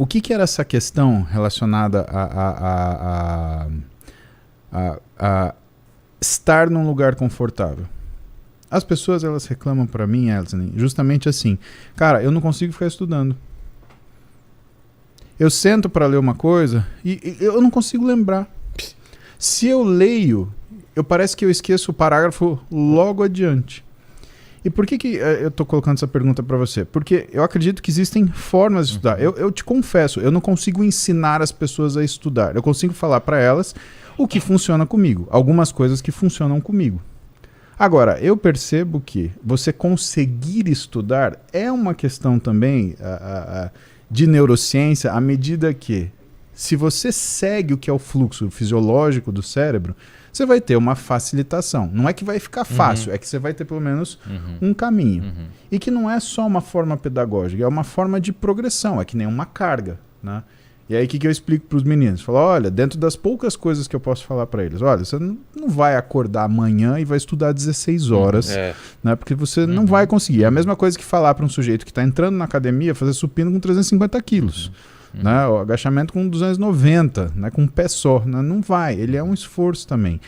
O que era essa questão relacionada a estar num lugar confortável? As pessoas, elas reclamam para mim, justamente assim, cara, eu não consigo ficar estudando. Eu sento para ler uma coisa e eu não consigo lembrar. Se eu leio, parece que eu esqueço o parágrafo logo adiante. E por que eu estou colocando essa pergunta para você? Porque eu acredito que existem formas de estudar. Eu te confesso, eu não consigo ensinar as pessoas a estudar. Eu consigo falar para elas o que funciona comigo. Algumas coisas que funcionam comigo. Agora, eu percebo que você conseguir estudar é uma questão também de neurociência, à medida que, se você segue o que é o fluxo fisiológico do cérebro, você vai ter uma facilitação. Não é que vai ficar fácil, é que você vai ter pelo menos um caminho. E que não é só uma forma pedagógica, é uma forma de progressão, é que nem uma carga, né? E aí o que eu explico para os meninos? Falo, olha, dentro das poucas coisas que eu posso falar para eles, olha, você não vai acordar amanhã e vai estudar 16 horas, né? Porque você não vai conseguir. É a mesma coisa que falar para um sujeito que está entrando na academia fazer supino com 350 quilos. Né? O agachamento com 290, né? Com um pé só. Né? Não vai, ele é um esforço também.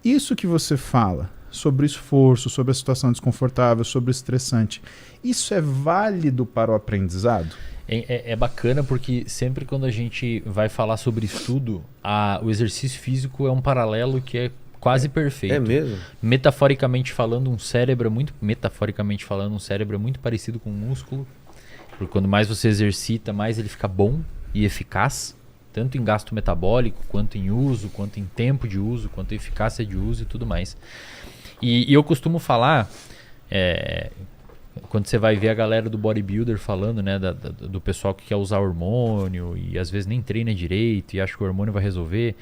Isso que você fala sobre esforço, sobre a situação desconfortável, sobre o estressante, isso é válido para o aprendizado? É bacana porque sempre quando a gente vai falar sobre estudo, o exercício físico é um paralelo que é quase perfeito. É mesmo? Metaforicamente falando, um cérebro é muito parecido com um músculo. Porque quando mais você exercita, mais ele fica bom e eficaz, tanto em gasto metabólico, quanto em uso, quanto em tempo de uso, quanto em eficácia de uso e tudo mais. E eu costumo falar, quando você vai ver a galera do bodybuilder falando, né, do pessoal que quer usar hormônio e às vezes nem treina direito e acha que o hormônio vai resolver.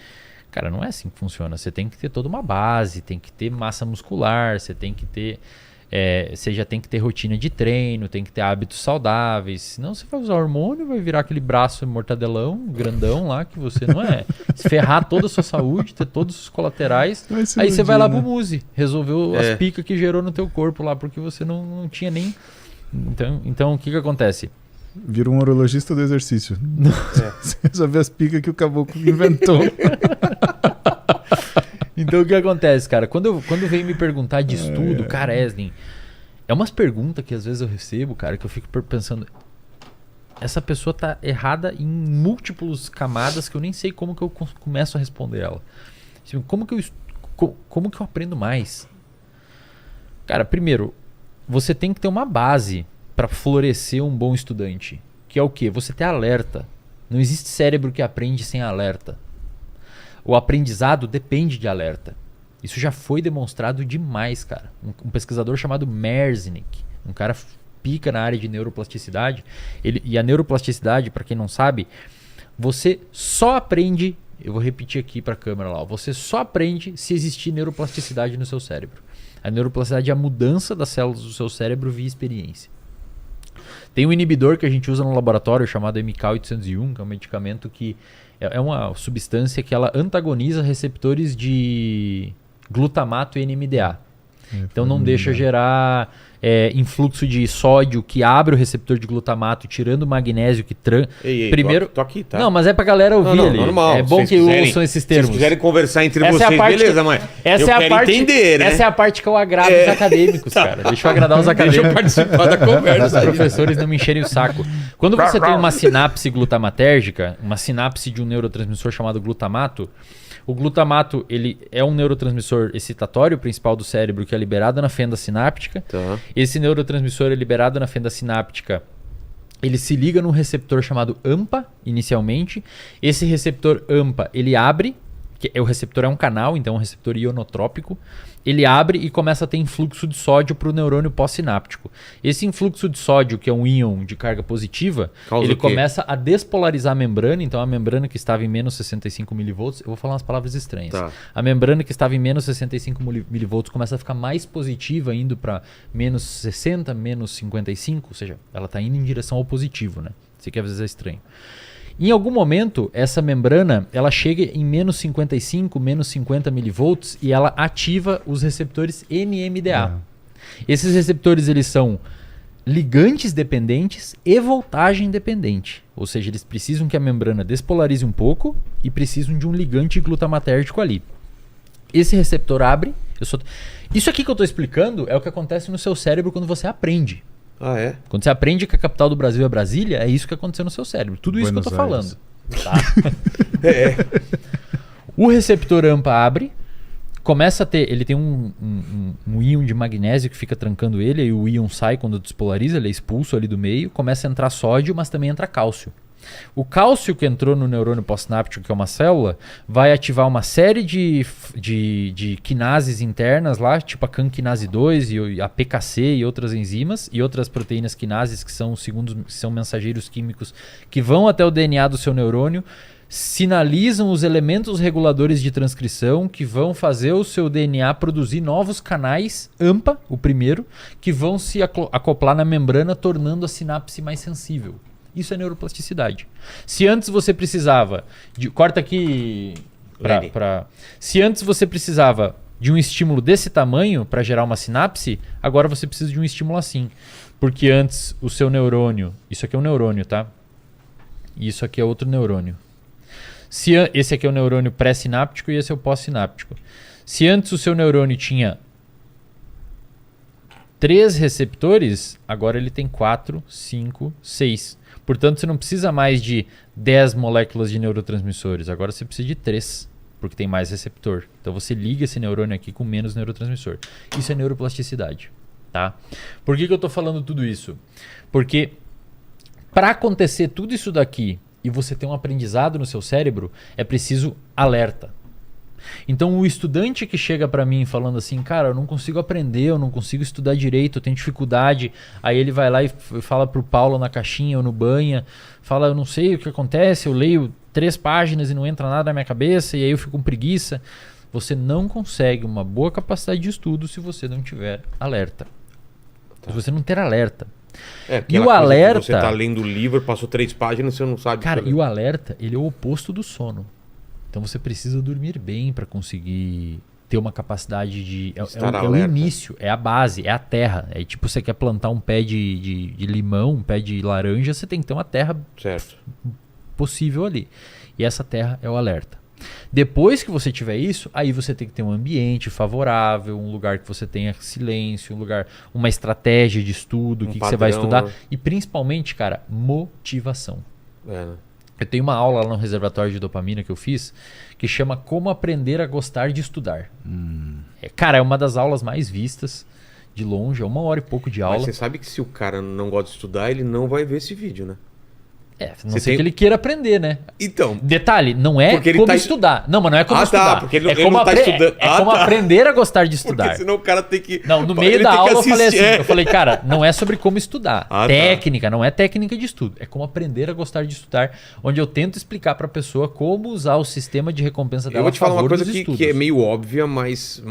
Cara, não é assim que funciona. Você tem que ter toda uma base, tem que ter massa muscular, você tem que ter... você já tem que ter rotina de treino, tem que ter hábitos saudáveis. Senão você vai usar hormônio, vai virar aquele braço mortadelão, grandão lá, que você não é. Se ferrar toda a sua saúde, ter todos os colaterais. Aí você vai lá pro Muse, resolveu as picas que gerou no teu corpo lá, porque você não tinha nem... Então o que acontece? Vira um urologista do exercício. Você resolveu as picas que o caboclo inventou. Então o que acontece, cara? Quando vem me perguntar de estudo, cara, Eslen, é umas perguntas que às vezes eu recebo, cara, que eu fico pensando, essa pessoa tá errada em múltiplas camadas que eu nem sei como que eu começo a responder ela. Assim, como que eu aprendo mais? Cara, primeiro, você tem que ter uma base para florescer um bom estudante, que é o quê? Você ter alerta. Não existe cérebro que aprende sem alerta. O aprendizado depende de alerta. Isso já foi demonstrado demais, cara. Um pesquisador chamado Merznick, um cara pica na área de neuroplasticidade. E a neuroplasticidade, para quem não sabe, você só aprende, eu vou repetir aqui para a câmera lá, você só aprende se existir neuroplasticidade no seu cérebro. A neuroplasticidade é a mudança das células do seu cérebro via experiência. Tem um inibidor que a gente usa no laboratório chamado MK801, que é um medicamento que é uma substância que ela antagoniza receptores de glutamato e NMDA. Então não deixa gerar influxo de sódio que abre o receptor de glutamato, tirando o magnésio que primeiro. Tô aqui, tá? Não, mas é pra galera ouvir ali. Normal. É bom que ouçam esses termos. Se vocês quiserem conversar entre vocês, beleza, mãe. Eu quero entender, né? Essa é a parte que eu agrado os acadêmicos, cara. Deixa eu agradar os acadêmicos. Deixa eu participar da conversa. Os professores não me encherem o saco. Quando você tem uma sinapse glutamatérgica, uma sinapse de um neurotransmissor chamado glutamato, o glutamato, ele é um neurotransmissor excitatório principal do cérebro que é liberado na fenda sináptica. Tá. Esse neurotransmissor é liberado na fenda sináptica. Ele se liga num receptor chamado AMPA, inicialmente. Esse receptor AMPA, ele abre, o receptor é um canal, então é um receptor ionotrópico. Ele abre e começa a ter influxo de sódio para o neurônio pós-sináptico. Esse influxo de sódio, que é um íon de carga positiva, ele começa a despolarizar a membrana. Então a membrana que estava em menos 65 mV, eu vou falar umas palavras estranhas. Tá. A membrana que estava em menos 65 mV começa a ficar mais positiva, indo para menos 60, menos 55, ou seja, ela está indo em direção ao positivo, né? Isso aqui às vezes é estranho. Em algum momento, essa membrana ela chega em menos 55, menos 50 milivolts e ela ativa os receptores NMDA. Esses receptores eles são ligantes dependentes e voltagem dependente. Ou seja, eles precisam que a membrana despolarize um pouco e precisam de um ligante glutamatérgico ali. Esse receptor abre. Isso aqui que eu estou explicando é o que acontece no seu cérebro quando você aprende. Ah, é? Quando você aprende que a capital do Brasil é Brasília, é isso que aconteceu no seu cérebro. Tudo isso Buenos que eu estou Aires. falando. Tá? O receptor AMPA abre. Começa a ter, ele tem um íon de magnésio que fica trancando ele, aí o íon sai quando despolariza, ele é expulso ali do meio, começa a entrar sódio, mas também entra cálcio. O cálcio que entrou no neurônio pós-sináptico, que é uma célula, vai ativar uma série de quinases internas lá, tipo a CAN-quinase 2 e a PKC e outras enzimas e outras proteínas quinases que são mensageiros químicos que vão até o DNA do seu neurônio, sinalizam os elementos reguladores de transcrição que vão fazer o seu DNA produzir novos canais AMPA, o primeiro, que vão se acoplar na membrana, tornando a sinapse mais sensível. Isso é neuroplasticidade. Se antes você precisava corta aqui se antes você precisava de um estímulo desse tamanho para gerar uma sinapse, agora você precisa de um estímulo assim. Porque antes o seu neurônio, isso aqui é um neurônio, tá? E isso aqui é outro neurônio. Esse aqui é o neurônio pré-sináptico e esse é o pós-sináptico. Se antes o seu neurônio tinha 3 receptores, agora ele tem 4, 5, 6. Portanto, você não precisa mais de 10 moléculas de neurotransmissores. Agora você precisa de 3, porque tem mais receptor. Então você liga esse neurônio aqui com menos neurotransmissor. Isso é neuroplasticidade. Tá? Por que eu estou falando tudo isso? Porque para acontecer tudo isso daqui e você ter um aprendizado no seu cérebro, é preciso alerta. Então o estudante que chega para mim falando assim, cara, eu não consigo aprender, eu não consigo estudar direito, eu tenho dificuldade, aí ele vai lá e fala pro Paulo na caixinha ou no banha, fala, eu não sei o que acontece, eu leio 3 páginas e não entra nada na minha cabeça, e aí eu fico com preguiça. Você não consegue uma boa capacidade de estudo se você não tiver alerta. Tá. Se você não ter alerta. E o alerta, você tá lendo o livro, passou 3 páginas e você não sabe. Cara, e o alerta, ele é o oposto do sono. Então você precisa dormir bem para conseguir ter uma capacidade de... É o início, é a base, é a terra. É tipo, você quer plantar um pé de limão, um pé de laranja, você tem que ter uma terra possível ali. E essa terra é o alerta. Depois que você tiver isso, aí você tem que ter um ambiente favorável, um lugar que você tenha silêncio, uma estratégia de estudo, o que você vai estudar. E principalmente, cara, motivação. Né? Eu tenho uma aula lá no reservatório de dopamina que eu fiz, que chama Como Aprender a Gostar de Estudar. Cara, é uma das aulas mais vistas de longe, é 1 hora e pouco de aula. Mas você sabe que se o cara não gosta de estudar, ele não vai ver esse vídeo, né? Não sei que ele queira aprender, né? Então. Detalhe, não é como estudar. Não, mas não é como estudar. Porque ele é como não tá estudando. como aprender a gostar de estudar. Porque senão o cara tem que... Não, no meio da aula eu falei assim, eu falei, cara, não é sobre como estudar. Técnica, não é técnica de estudo. É como aprender a gostar de estudar, onde eu tento explicar pra pessoa como usar o sistema de recompensa dela. Eu vou te falar uma coisa que é meio óbvia, mas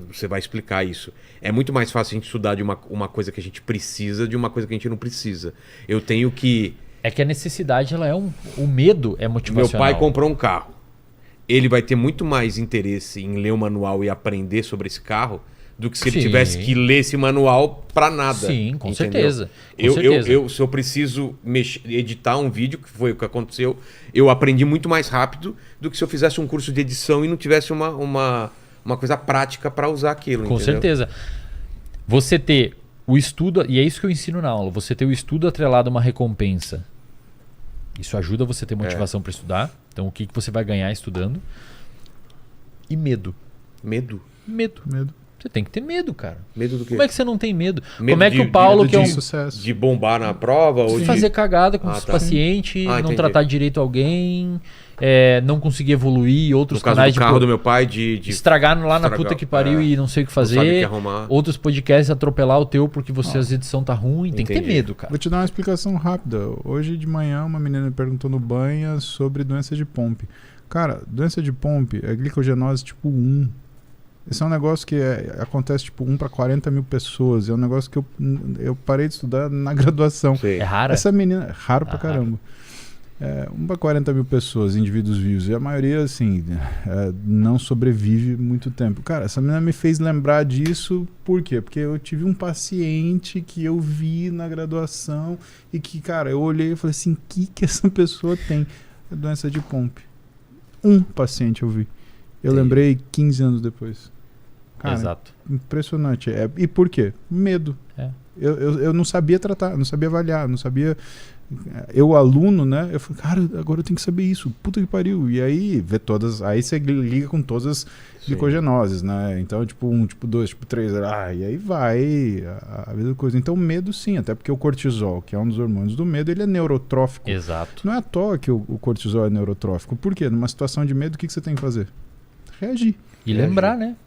você vai explicar isso. É muito mais fácil a gente estudar de uma coisa que a gente precisa de uma coisa que a gente não precisa. Eu tenho que... É que a necessidade, ela é o medo é motivacional. Meu pai comprou um carro. Ele vai ter muito mais interesse em ler o manual e aprender sobre esse carro do que se ele tivesse que ler esse manual para nada. Sim, com certeza. Se eu preciso editar um vídeo, que foi o que aconteceu, eu aprendi muito mais rápido do que se eu fizesse um curso de edição e não tivesse uma coisa prática para usar aquilo. Com certeza. Você ter o estudo, e é isso que eu ensino na aula, você ter o estudo atrelado a uma recompensa. Isso ajuda você a ter motivação para estudar. Então, o que você vai ganhar estudando? E medo. Medo? Medo. Você tem que ter medo, cara. Medo do quê? Como é que você não tem medo? Como é que o Paulo, que é um... sucesso. De bombar na prova? Ou fazer cagada com os pacientes, não tratar direito alguém, não conseguir evoluir, outros canais do carro do meu pai de estragar lá na puta que pariu e não sei o que fazer. Não sabe o que arrumar. Outros podcasts atropelar o teu porque a edição tá ruim. Tem que ter medo, cara. Vou te dar uma explicação rápida. Hoje de manhã uma menina me perguntou no banha sobre doença de Pompe. Cara, doença de Pompe é glicogenose tipo 1. Esse é um negócio que acontece tipo 1 para 40 mil pessoas. É um negócio que eu parei de estudar na graduação. Sim. É raro? Essa menina... Raro pra caramba. 1 para 40 mil pessoas, indivíduos vivos, e a maioria, assim, não sobrevive muito tempo. Cara, essa menina me fez lembrar disso, por quê? Porque eu tive um paciente que eu vi na graduação e que, cara, eu olhei e falei assim, que essa pessoa tem? A doença de Pompe. Um paciente eu vi. Eu lembrei 15 anos depois. Cara, Exato. impressionante. E por quê? Medo. Eu não sabia tratar, não sabia avaliar, não sabia... Eu, aluno, né? Eu falei, cara, agora eu tenho que saber isso. Puta que pariu. E aí, vê todas... Aí você liga com todas as glicogenoses, né? Então, tipo 1, tipo 2, tipo 3... e aí vai a mesma coisa. Então, medo sim. Até porque o cortisol, que é um dos hormônios do medo, ele é neurotrófico. Exato. Não é à toa que o cortisol é neurotrófico. Por quê? Numa situação de medo, o que você tem que fazer? Reagir. E lembrar, né?